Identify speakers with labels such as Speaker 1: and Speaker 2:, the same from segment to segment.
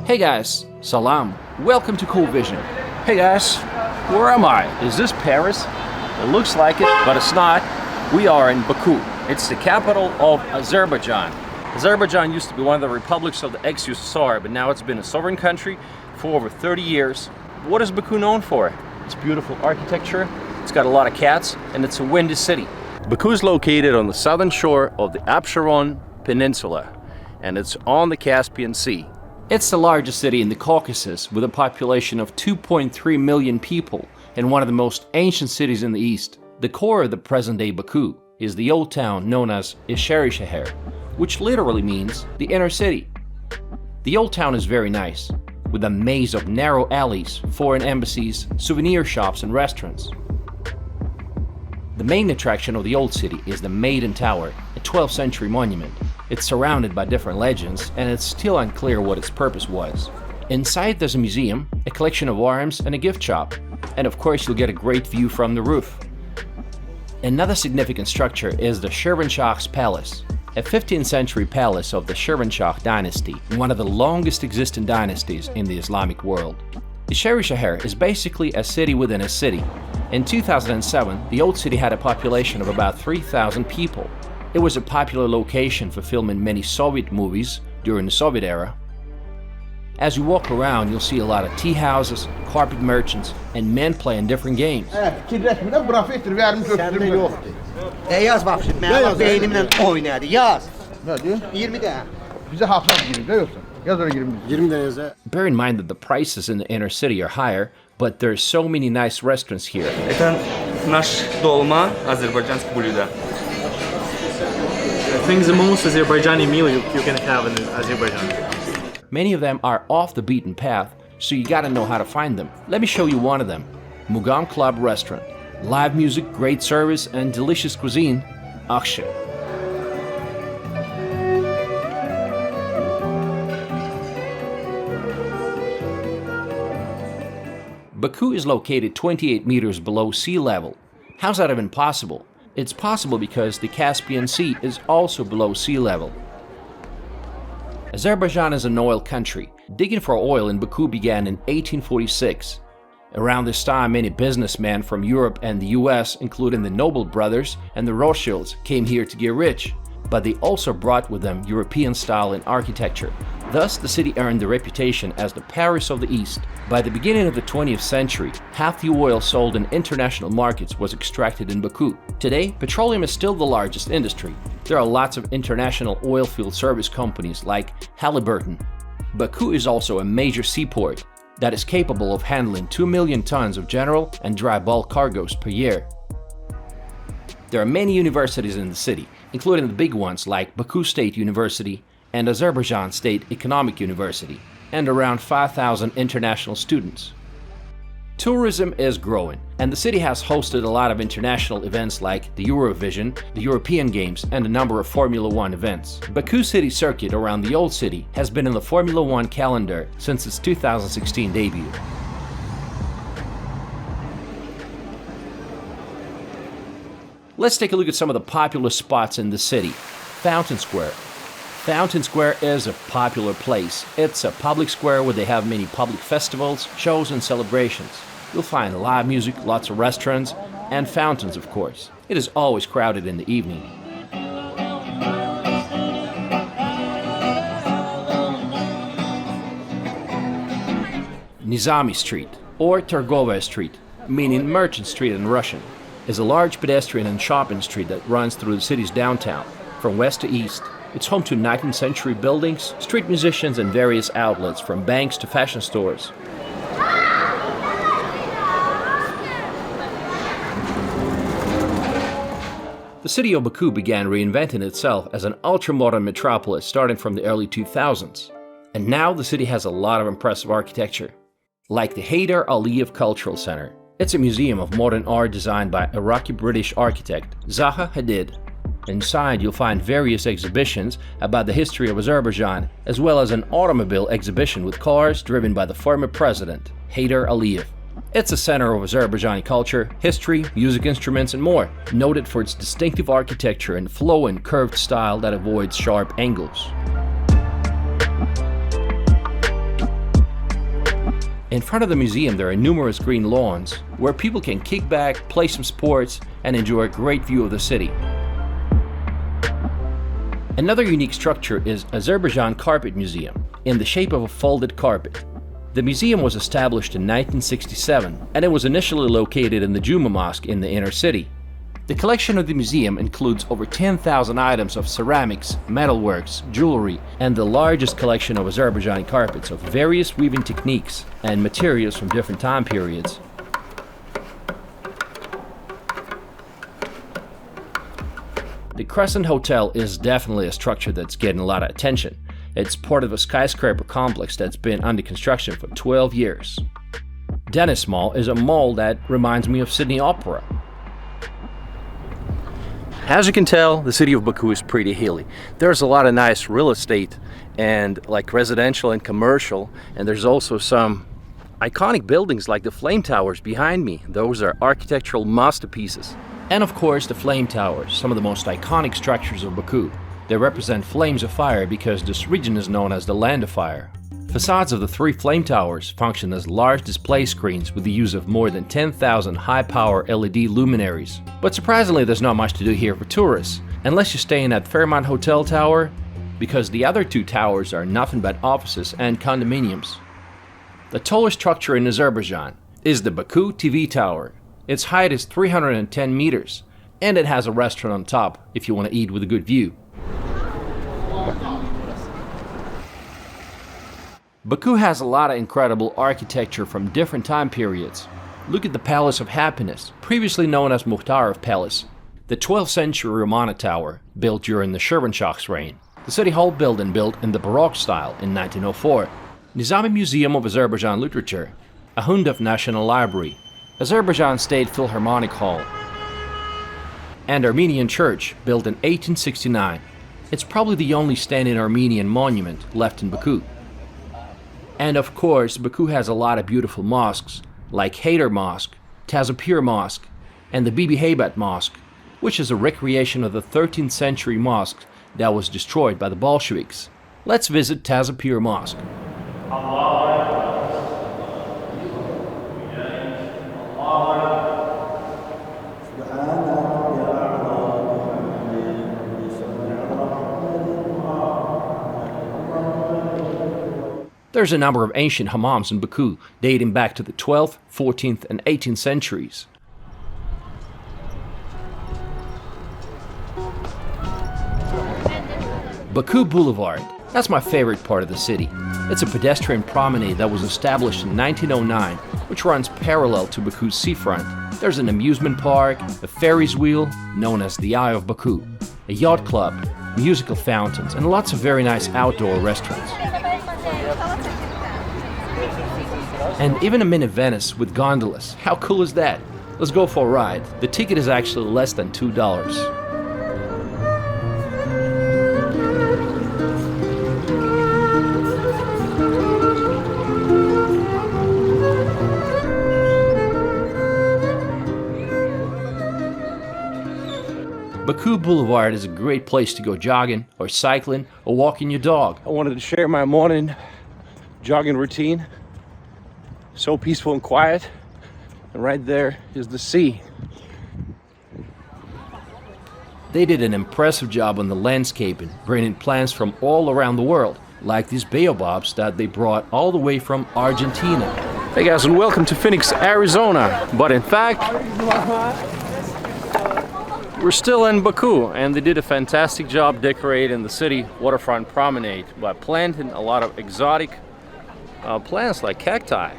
Speaker 1: Hey guys, salam. Welcome to Cool Vision. Hey guys, where am I? Is this Paris? It looks like it, but it's not. We are in Baku. It's the capital of Azerbaijan. Azerbaijan used to be one of the republics of the ex-USSR, but now it's been a sovereign country for over 30 years. What is Baku known for? It's beautiful architecture, it's got a lot of cats, and it's a windy city. Baku is located on the southern shore of the Absheron Peninsula, and it's on the Caspian Sea. It's the largest city in the Caucasus with a population of 2.3 million people and one of the most ancient cities in the east. The core of the present-day Baku is the old town known as Isheri, which literally means the inner city. The old town is very nice, with a maze of narrow alleys, foreign embassies, souvenir shops and restaurants. The main attraction of the old city is the Maiden Tower, a 12th century monument. It's surrounded by different legends, and it's still unclear what its purpose was. Inside there's a museum, a collection of arms, and a gift shop. And of course you'll get a great view from the roof. Another significant structure is the Shirvanshah's Palace, a 15th century palace of the Shirvanshah dynasty, one of the longest existing dynasties in the Islamic world. Isheri is basically a city within a city. In 2007, the old city had a population of about 3,000 people. It was a popular location for filming many Soviet movies during the Soviet era. As you walk around, you'll see a lot of tea houses, carpet merchants, and men playing different games.
Speaker 2: Yaz bak şimdi, ben beynimle oynadı, yaz.
Speaker 3: Ne diyor?
Speaker 2: 20 de.
Speaker 3: Bize hafıza gibi de yoksa. Yaz oraya 20 de yaz.
Speaker 1: Bear in mind that the prices in the inner city are higher, but there's so many nice restaurants here.
Speaker 4: Это наш долма, азербайджанское блюдо.
Speaker 5: I think the most Azerbaijani meal you can have in Azerbaijan.
Speaker 1: Many of them are off the beaten path, so you gotta know how to find them. Let me show you one of them. Mugham Club Restaurant. Live music, great service, and delicious cuisine. Akshe. Baku is located 28 meters below sea level. How's that even possible? It's possible because the Caspian Sea is also below sea level. Azerbaijan is an oil country. Digging for oil in Baku began in 1846. Around this time, many businessmen from Europe and the US, including the Noble brothers and the Rothschilds, came here to get rich. But they also brought with them European style in architecture. Thus, the city earned the reputation as the Paris of the East. By the beginning of the 20th century, half the oil sold in international markets was extracted in Baku. Today, petroleum is still the largest industry. There are lots of international oil field service companies like Halliburton. Baku is also a major seaport that is capable of handling 2 million tons of general and dry bulk cargoes per year. There are many universities in the city, including the big ones like Baku State University and Azerbaijan State Economic University, and around 5,000 international students. Tourism is growing, and the city has hosted a lot of international events like the Eurovision, the European Games, and a number of Formula One events. Baku City Circuit around the Old City has been in the Formula One calendar since its 2016 debut. Let's take a look at some of the popular spots in the city. Fountain Square. Fountain Square is a popular place. It's a public square where they have many public festivals, shows, and celebrations. You'll find live music, lots of restaurants, and fountains, of course. It is always crowded in the evening. Nizami Street, or Targovaya Street, meaning Merchant Street in Russian, is a large pedestrian and shopping street that runs through the city's downtown, from west to east. It's home to 19th century buildings, street musicians, and various outlets, from banks to fashion stores. The city of Baku began reinventing itself as an ultra-modern metropolis starting from the early 2000s. And now the city has a lot of impressive architecture, like the Heydar Aliyev Cultural Center. It's a museum of modern art designed by Iraqi-British architect Zaha Hadid. Inside, you'll find various exhibitions about the history of Azerbaijan, as well as an automobile exhibition with cars driven by the former president, Heydar Aliyev. It's a center of Azerbaijani culture, history, music instruments, and more, noted for its distinctive architecture and flowing, curved style that avoids sharp angles. In front of the museum there are numerous green lawns where people can kick back, play some sports, and enjoy a great view of the city. Another unique structure is Azerbaijan Carpet Museum, in the shape of a folded carpet. The museum was established in 1967, and it was initially located in the Juma Mosque in the inner city. The collection of the museum includes over 10,000 items of ceramics, metalworks, jewelry, and the largest collection of Azerbaijani carpets of various weaving techniques and materials from different time periods. The Crescent Hotel is definitely a structure that's getting a lot of attention. It's part of a skyscraper complex that's been under construction for 12 years. Dennis Mall is a mall that reminds me of Sydney Opera. As you can tell, the city of Baku is pretty hilly. There's a lot of nice real estate and like residential and commercial, and there's also some iconic buildings like the Flame Towers behind me. Those are architectural masterpieces. And of course the Flame Towers, some of the most iconic structures of Baku. They represent flames of fire because this region is known as the Land of Fire. Facades of the 3 flame towers function as large display screens with the use of more than 10,000 high-power LED luminaries. But surprisingly, there's not much to do here for tourists, unless you're staying at Fairmont Hotel Tower, because the other 2 towers are nothing but offices and condominiums. The tallest structure in Azerbaijan is the Baku TV Tower. Its height is 310 meters, and it has a restaurant on top if you want to eat with a good view. Baku has a lot of incredible architecture from different time periods. Look at the Palace of Happiness, previously known as Mukhtarov Palace, the 12th century Romana Tower, built during the Shirvanshah's reign, the City Hall building built in the Baroque style in 1904, Nizami Museum of Azerbaijan Literature, a Hundav National Library, Azerbaijan State Philharmonic Hall, and Armenian Church, built in 1869. It's probably the only standing Armenian monument left in Baku. And of course, Baku has a lot of beautiful mosques, like Hayder Mosque, Tazapir Mosque, and the Bibi Heybat Mosque, which is a recreation of the 13th century mosque that was destroyed by the Bolsheviks. Let's visit Tazapir Mosque. There's a number of ancient hammams in Baku dating back to the 12th, 14th, and 18th centuries. Baku Boulevard, that's my favorite part of the city. It's a pedestrian promenade that was established in 1909, which runs parallel to Baku's seafront. There's an amusement park, a Ferris wheel, known as the Eye of Baku, a yacht club, musical fountains, and lots of very nice outdoor restaurants. And even a mini Venice with gondolas. How cool is that? Let's go for a ride. The ticket is actually less than $2. Baku Boulevard is a great place to go jogging or cycling or walking your dog. I wanted to share my morning jogging routine. So peaceful and quiet, and right there is the sea. They did an impressive job on the landscaping, bringing plants from all around the world, like these baobabs that they brought all the way from Argentina. Hey guys, and welcome to Phoenix, Arizona. But in fact, we're still in Baku, and they did a fantastic job decorating the city waterfront promenade by planting a lot of exotic plants like cacti.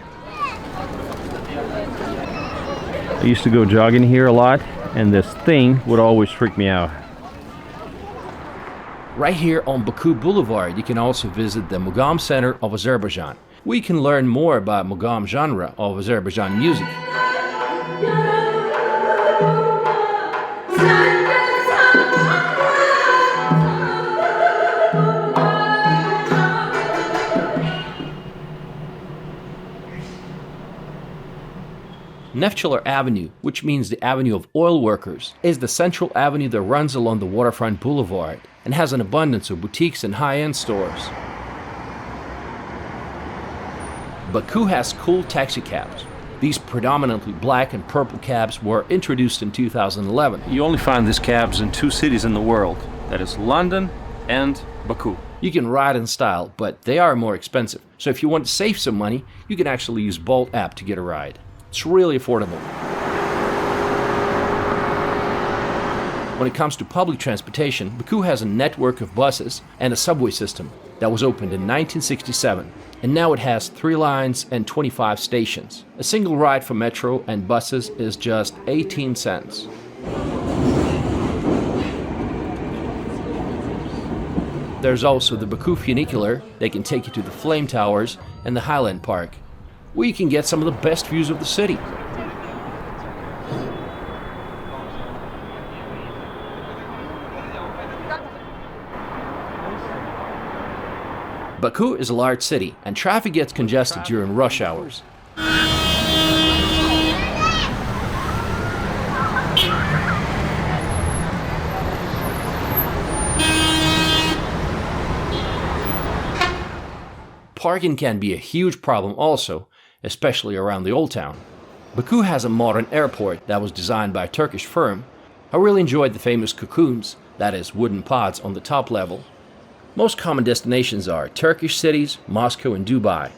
Speaker 1: I used to go jogging here a lot, and this thing would always freak me out. Right here on Baku Boulevard, you can also visit the Mugam Center of Azerbaijan, where you can learn more about Mugam genre of Azerbaijan music. Neftchylar Avenue, which means the Avenue of Oil Workers, is the central avenue that runs along the waterfront boulevard and has an abundance of boutiques and high-end stores. Baku has cool taxi cabs. These predominantly black and purple cabs were introduced in 2011. You only find these cabs in 2 cities in the world. That is London and Baku. You can ride in style, but they are more expensive. So if you want to save some money, you can actually use Bolt app to get a ride. It's really affordable. When it comes to public transportation, Baku has a network of buses and a subway system that was opened in 1967. And now it has 3 lines and 25 stations. A single ride for metro and buses is just 18 cents. There's also the Baku funicular. They can take you to the Flame Towers and the Highland Park, where you can get some of the best views of the city. Baku is a large city, and traffic gets congested during rush hours. Parking can be a huge problem also, especially around the old town. Baku has a modern airport that was designed by a Turkish firm. I really enjoyed the famous cocoons, that is, wooden pods on the top level. Most common destinations are Turkish cities, Moscow and Dubai.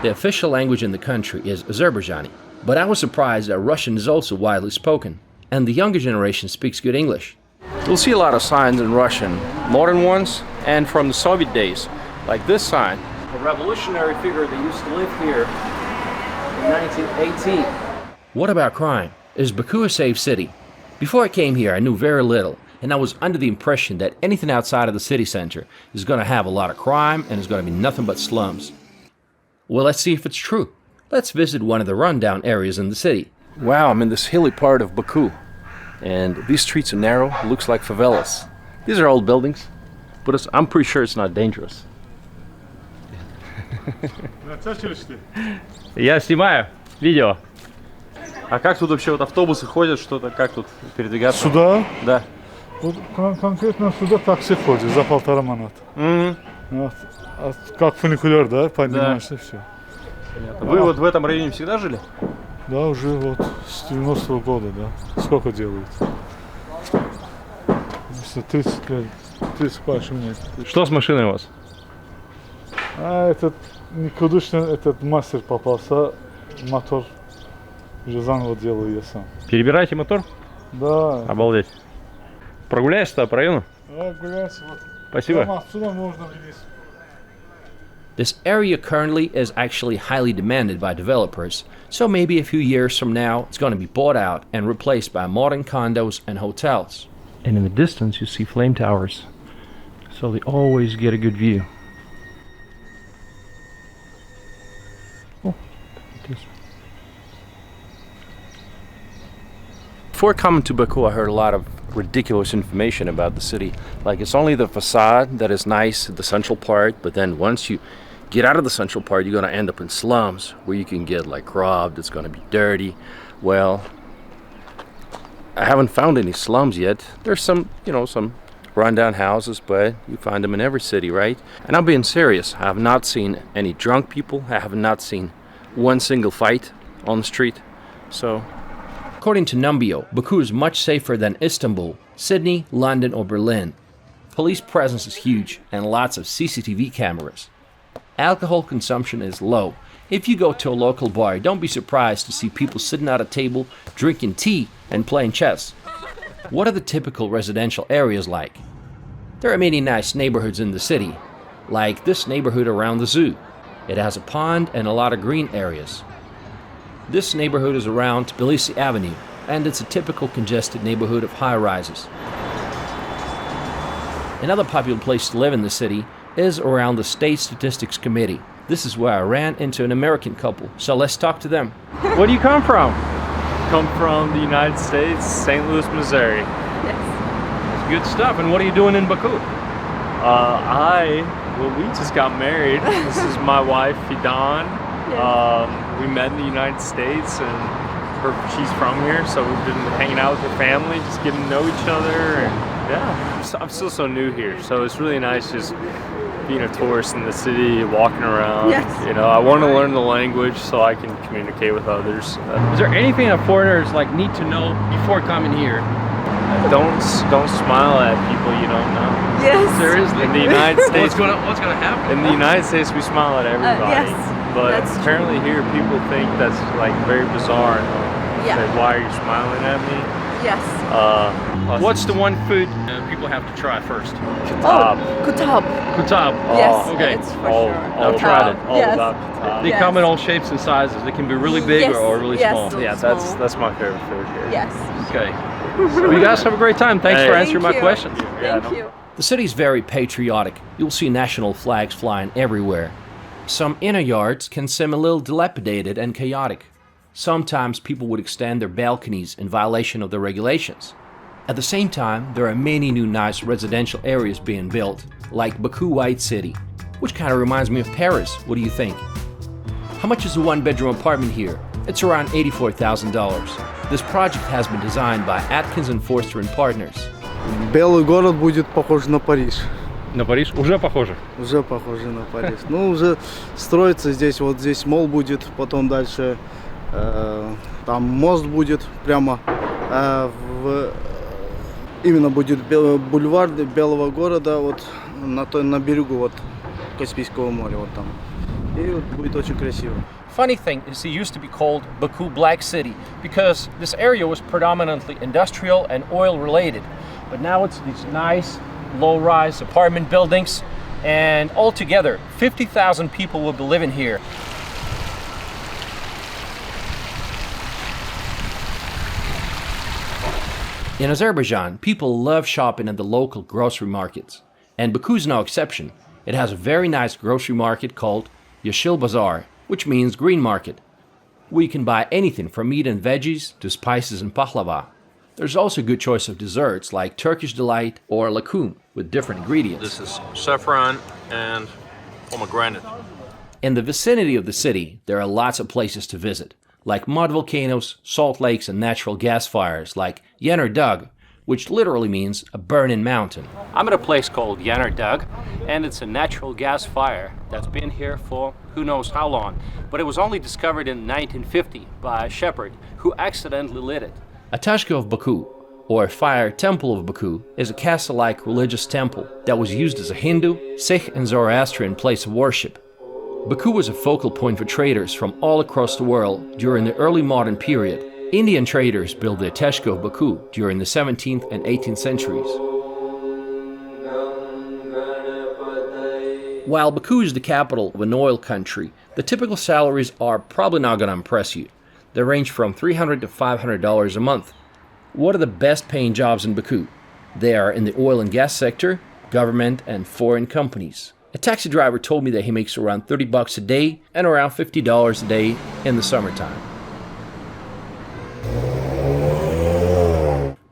Speaker 1: The official language in the country is Azerbaijani, but I was surprised that Russian is also widely spoken, and the younger generation speaks good English. You'll see a lot of signs in Russian, modern ones and from the Soviet days, like this sign. A revolutionary figure that used to live here in 1918. What about crime? Is Baku a safe city? Before I came here, I knew very little, and I was under the impression that anything outside of the city center is going to have a lot of crime and is going to be nothing but slums. Well, let's see if it's true. Let's visit one of the rundown areas in the city. Wow, I'm in this hilly part of Baku, and these streets are narrow, looks like favelas. These are old buildings, but I'm pretty sure it's not dangerous.
Speaker 5: Я снимаю видео. А как тут вообще вот автобусы ходят, что-то, как тут передвигаться?
Speaker 6: Сюда?
Speaker 5: Да.
Speaker 6: Вот конкретно сюда такси ходит за 1,5 манат. Вот. Как фуникулер, да, поднимаешься, все.
Speaker 5: Вы вот в этом районе всегда жили?
Speaker 6: Да, уже вот с 90-го года, да. Сколько делают? 30 лет, 30 больше мне.
Speaker 5: Что с машиной у вас?
Speaker 6: А этот никудышный, этот мастер попался, мотор уже заново делаю я сам.
Speaker 5: Перебираете мотор?
Speaker 6: Да.
Speaker 5: Обалдеть. Прогуляешься по району?
Speaker 6: Да, гуляйся. Вот.
Speaker 5: Спасибо.
Speaker 6: Прямо отсюда можно вниз.
Speaker 1: This area currently is actually highly demanded by developers, so maybe a few years from now it's going to be bought out and replaced by modern condos and hotels. And in the distance you see flame towers, so they always get a good view. Oh, before coming to Baku, I heard a lot of ridiculous information about the city. Like, it's only the facade that is nice, the central part, but then once you get out of the central part, you're going to end up in slums where you can get like robbed, it's going to be dirty. Well, I haven't found any slums yet. There's some, some rundown houses, but you find them in every city, right? And I'm being serious. I have not seen any drunk people. I have not seen one single fight on the street. So, according to Numbeo, Baku is much safer than Istanbul, Sydney, London, or Berlin. Police presence is huge and lots of CCTV cameras. Alcohol consumption is low. If you go to a local bar, don't be surprised to see people sitting at a table, drinking tea, and playing chess. What are the typical residential areas like? There are many nice neighborhoods in the city, like this neighborhood around the zoo. It has a pond and a lot of green areas. This neighborhood is around Tbilisi Avenue, and it's a typical congested neighborhood of high-rises. Another popular place to live in the city is around the State Statistics Committee. This is where I ran into an American couple, so let's talk to them.
Speaker 5: Where do you come from?
Speaker 7: Come from the United States, St. Louis, Missouri.
Speaker 5: That's good stuff. And what are you doing in Baku?
Speaker 7: We just got married. This is my wife, Fidan. We met in the United States, and she's from here, so we've been hanging out with her family, just getting to know each other. And yeah, I'm still so new here, so it's really nice just, being a tourist in the city, walking around.
Speaker 8: Yes.
Speaker 7: You know, I want to learn the language so I can communicate with others.
Speaker 1: Is there anything that foreigners like need to know before coming here?
Speaker 7: Don't smile at people you don't know.
Speaker 8: Yes.
Speaker 1: Seriously?
Speaker 7: In the United States,
Speaker 1: What's gonna happen?
Speaker 7: in the United States, we smile at everybody.
Speaker 8: yes,
Speaker 7: but
Speaker 8: that's true.
Speaker 7: apparently here, people think that's like very bizarre. And
Speaker 8: Yeah.
Speaker 7: say, why are you smiling at me?
Speaker 8: Yes.
Speaker 1: What's the one food people have to try first?
Speaker 8: Oh, kutab.
Speaker 1: Kutab.
Speaker 8: Yes.
Speaker 1: Okay.
Speaker 8: It's for
Speaker 7: all,
Speaker 8: sure.
Speaker 7: all
Speaker 1: I've tried it.
Speaker 7: All
Speaker 8: Yes.
Speaker 7: about kitab.
Speaker 1: They
Speaker 8: Yes.
Speaker 1: come in all shapes and sizes. They can be really big
Speaker 8: Yes,
Speaker 1: or really
Speaker 8: yes.
Speaker 1: small.
Speaker 7: Yeah,
Speaker 8: Small.
Speaker 7: that's my favorite food here.
Speaker 8: Yes.
Speaker 1: Okay. Well, you guys have a great time. Thanks for
Speaker 7: Hey.
Speaker 1: answering my
Speaker 8: Thank you.
Speaker 1: questions.
Speaker 8: Thank you.
Speaker 1: The city's very patriotic. You'll see national flags flying everywhere. Some inner yards can seem a little dilapidated and chaotic. Sometimes people would extend their balconies in violation of the regulations. At the same time, there are many new nice residential areas being built, like Baku White City, which kind of reminds me of Paris. What do you think? How much is a one-bedroom apartment here? It's around $84,000. This project has been designed by Atkins and Forster and Partners.
Speaker 9: Белый город будет похож на Париж.
Speaker 5: На Париж уже похоже.
Speaker 9: Уже похоже на Париж. Ну, уже строится здесь, вот здесь мол будет, потом дальше там мост будет прямо именно будет бульвар Белого города, вот на берегу вот Каспийского моря, вот там. И вот будет очень красиво.
Speaker 1: Funny thing is, it used to be called Baku Black City because this area was predominantly industrial and oil related. But now it's these nice low-rise apartment buildings, and altogether 50,000 people will be living here. In Azerbaijan, people love shopping at the local grocery markets, and Baku is no exception. It has a very nice grocery market called Yeşil Bazaar, which means green market, where you can buy anything from meat and veggies to spices and pahlava. There's also a good choice of desserts like Turkish Delight or lakum with different ingredients.
Speaker 10: This is saffron and pomegranate.
Speaker 1: In the vicinity of the city, there are lots of places to visit, like mud volcanoes, salt lakes, and natural gas fires like Yener Dug, which literally means a burning mountain. I'm at a place called Yener Dug, and it's a natural gas fire that's been here for who knows how long, but it was only discovered in 1950 by a shepherd who accidentally lit it. Atashka of Baku, or Fire Temple of Baku, is a castle-like religious temple that was used as a Hindu, Sikh, and Zoroastrian place of worship. Baku was a focal point for traders from all across the world during the early modern period. Indian traders built the Atashka of Baku during the 17th and 18th centuries. While Baku is the capital of an oil country, the typical salaries are probably not going to impress you. They range from $300 to $500 a month. What are the best paying jobs in Baku? They are in the oil and gas sector, government, and foreign companies. A taxi driver told me that he makes around $30 a day and around $50 a day in the summertime.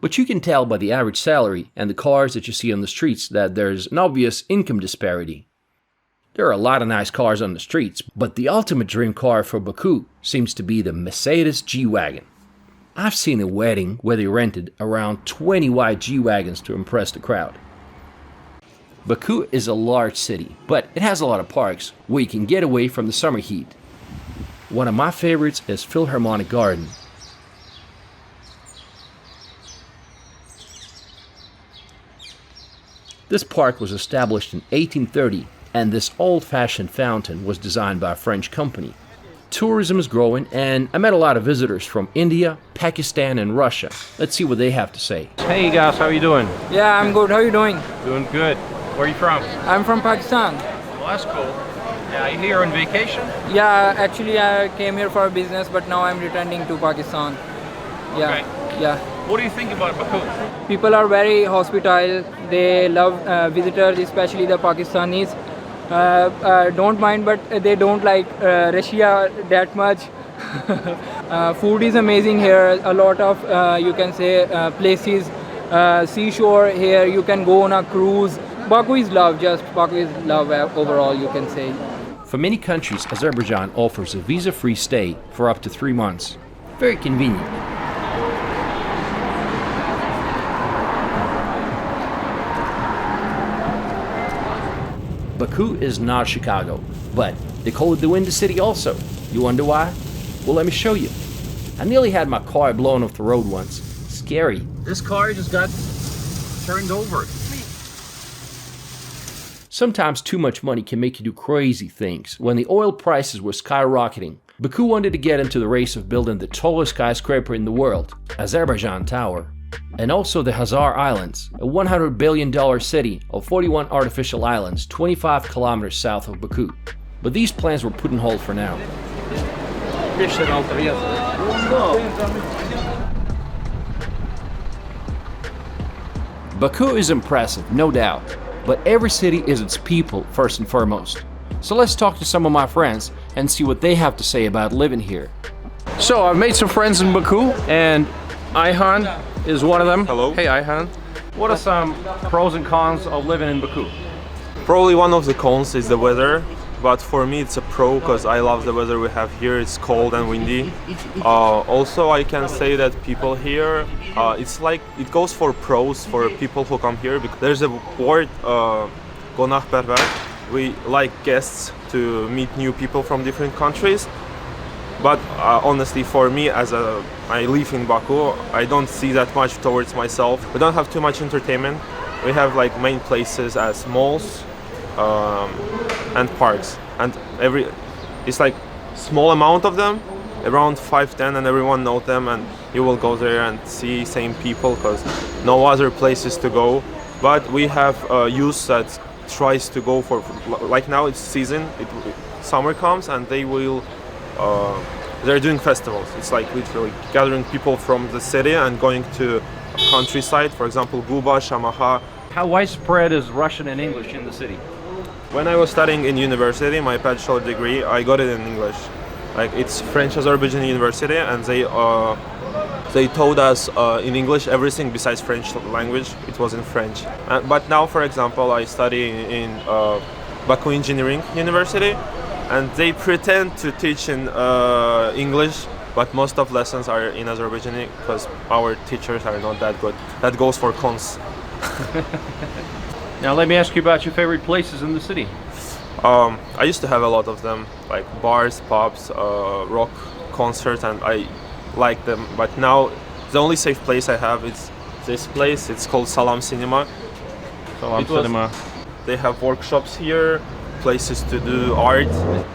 Speaker 1: But you can tell by the average salary and the cars that you see on the streets that there's an obvious income disparity. There are a lot of nice cars on the streets, but the ultimate dream car for Baku seems to be the Mercedes G-Wagon. I've seen a wedding where they rented around 20 white G-Wagons to impress the crowd. Baku is a large city, but it has a lot of parks where you can get away from the summer heat. One of my favorites is Philharmonic Garden. This park was established in 1830, and this old-fashioned fountain was designed by a French company. Tourism is growing, and I met a lot of visitors from India, Pakistan, and Russia. Let's see what they have to say.
Speaker 5: Hey guys, how are you doing?
Speaker 11: Yeah, I'm good. How are you doing?
Speaker 5: Doing good. Where are you from?
Speaker 11: I'm from Pakistan.
Speaker 1: Well, that's cool. Yeah, you here on vacation?
Speaker 11: Yeah, actually I came here for business, but now I'm returning to Pakistan. Yeah,
Speaker 1: Okay.
Speaker 11: yeah.
Speaker 1: What do you think about Baku?
Speaker 11: People are very hospitable. They love visitors, especially the Pakistanis. Don't mind, but they don't like Russia that much. Food is amazing here. A lot of, you can say, places, seashore here. You can go on a cruise. Baku is love, Baku is love overall, you can say.
Speaker 1: For many countries, Azerbaijan offers a visa-free stay for up to 3 months. Very convenient. Baku is not Chicago, but they call it the Windy City also. You wonder why? Well, let me show you. I nearly had my car blown off the road once. Scary. This car just got turned over. Sometimes too much money can make you do crazy things. When the oil prices were skyrocketing, Baku wanted to get into the race of building the tallest skyscraper in the world, Azerbaijan Tower, and also the Hazar Islands, a $100 billion city of 41 artificial islands 25 kilometers south of Baku. But these plans were put on hold for now. Baku is impressive, no doubt, but every city is its people first and foremost. So let's talk to some of my friends and see what they have to say about living here. So I've made some friends in Baku, and Ayhan is one of them.
Speaker 10: Hello.
Speaker 1: Hey Ayhan. What are some pros and cons of living in Baku?
Speaker 10: Probably one of the cons is the weather, but for me it's a pro because I love the weather we have here. It's cold and windy. Also, I can say that people here, it's like it goes for pros for people who come here because there's a word konakperver. We like guests to meet new people from different countries. But honestly, for me, I live in Baku, I don't see that much towards myself. We don't have too much entertainment. We have like main places as malls and parks, and it's like small amount of them, around 5-10, and everyone knows them, and you will go there and see same people because no other places to go. But we have youth that tries to go for, like now it's season, summer comes, and they will. They're doing festivals. It's like literally gathering people from the city and going to countryside, for example, Guba, Shamaha.
Speaker 1: How widespread is Russian and English in the city?
Speaker 10: When I was studying in university, my bachelor degree, I got it in English. Like it's French Azerbaijan University, and they taught us in English everything besides French language. It was in French. But now, for example, I study in Baku Engineering University, and they pretend to teach in English, but most of lessons are in Azerbaijani because our teachers are not that good. That goes for cons.
Speaker 1: Now let me ask you about your favorite places in the city.
Speaker 10: I used to have a lot of them, like bars, pubs, rock concerts, and I like them. But now the only safe place I have is this place. It's called Salam Cinema.
Speaker 1: Salam Cinema.
Speaker 10: They have workshops here, places to do art,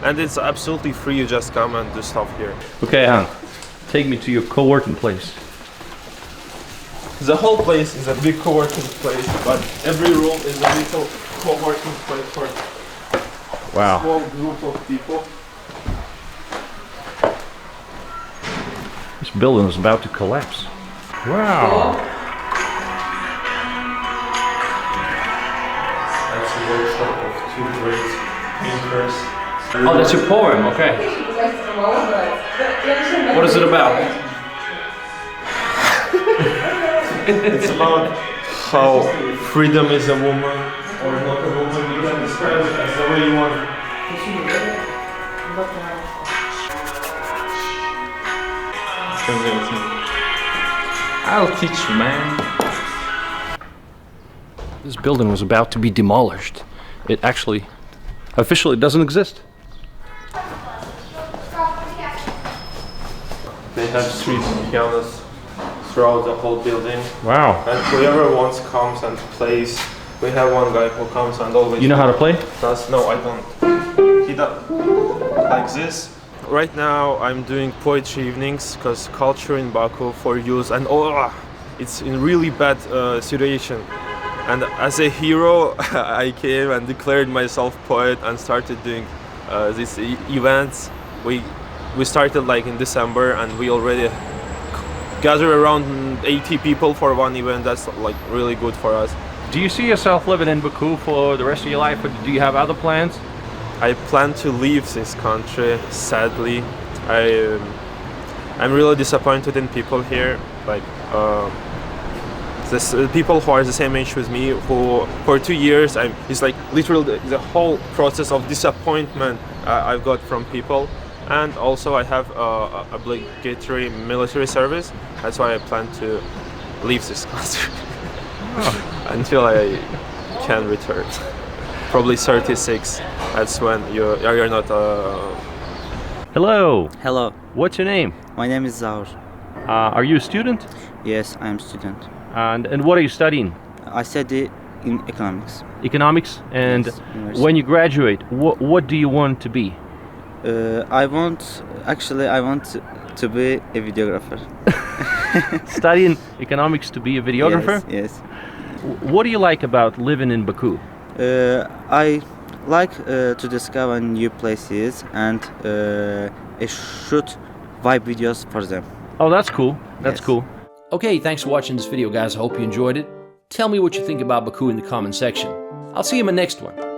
Speaker 10: and it's absolutely free. You just come and do stuff here.
Speaker 1: Okay, Han, take me to your co-working place.
Speaker 10: The whole place is a big co-working place, but every room is a little co-working place for a small group of people.
Speaker 1: This building is about to collapse. Wow.
Speaker 10: That's a workshop of two great painters.
Speaker 1: Oh, that's your poem, okay. What is it about?
Speaker 10: It's about how freedom is a woman or not a woman. You can describe it as the way you want.
Speaker 1: I'll teach you, man. This building was about to be demolished. It actually, officially doesn't exist.
Speaker 10: They have street pianos throughout the whole building.
Speaker 1: Wow.
Speaker 10: And whoever wants comes and plays. We have one guy who comes and always...
Speaker 1: You know how to play?
Speaker 10: No, I don't. He does like this. Right now I'm doing poetry evenings because culture in Baku for youth, and it's in really bad situation. And as a hero, I came and declared myself poet and started doing these events. We started like in December, and we already gather around 80 people for one event. That's like really good for us.
Speaker 1: Do you see yourself living in Baku for the rest of your life, or do you have other plans?
Speaker 10: I plan to leave this country, sadly. I'm really disappointed in people here. Like people who are the same age with me, who for 2 years, it's like literally the whole process of disappointment I've got from people. And also I have obligatory military service. That's why I plan to leave this country until I can return. probably 36. That's when you're not.
Speaker 5: Hello.
Speaker 12: Hello,
Speaker 5: What's your name?
Speaker 12: my name is Zaur.
Speaker 5: Are you a student?
Speaker 12: Yes, I am student.
Speaker 5: And what are you studying?
Speaker 12: I study in economics.
Speaker 5: Economics. And
Speaker 12: Yes, university.
Speaker 5: when you graduate, what do you want to be?
Speaker 12: I want to be a videographer.
Speaker 5: Studying economics to be a videographer?
Speaker 12: Yes.
Speaker 5: What do you like about living in Baku?
Speaker 12: I like to discover new places and shoot vibe videos for them.
Speaker 5: Oh, that's cool. That's
Speaker 12: Yes.
Speaker 5: cool.
Speaker 1: Okay, thanks for watching this video, guys. I hope you enjoyed it. Tell me what you think about Baku in the comment section. I'll see you in my next one.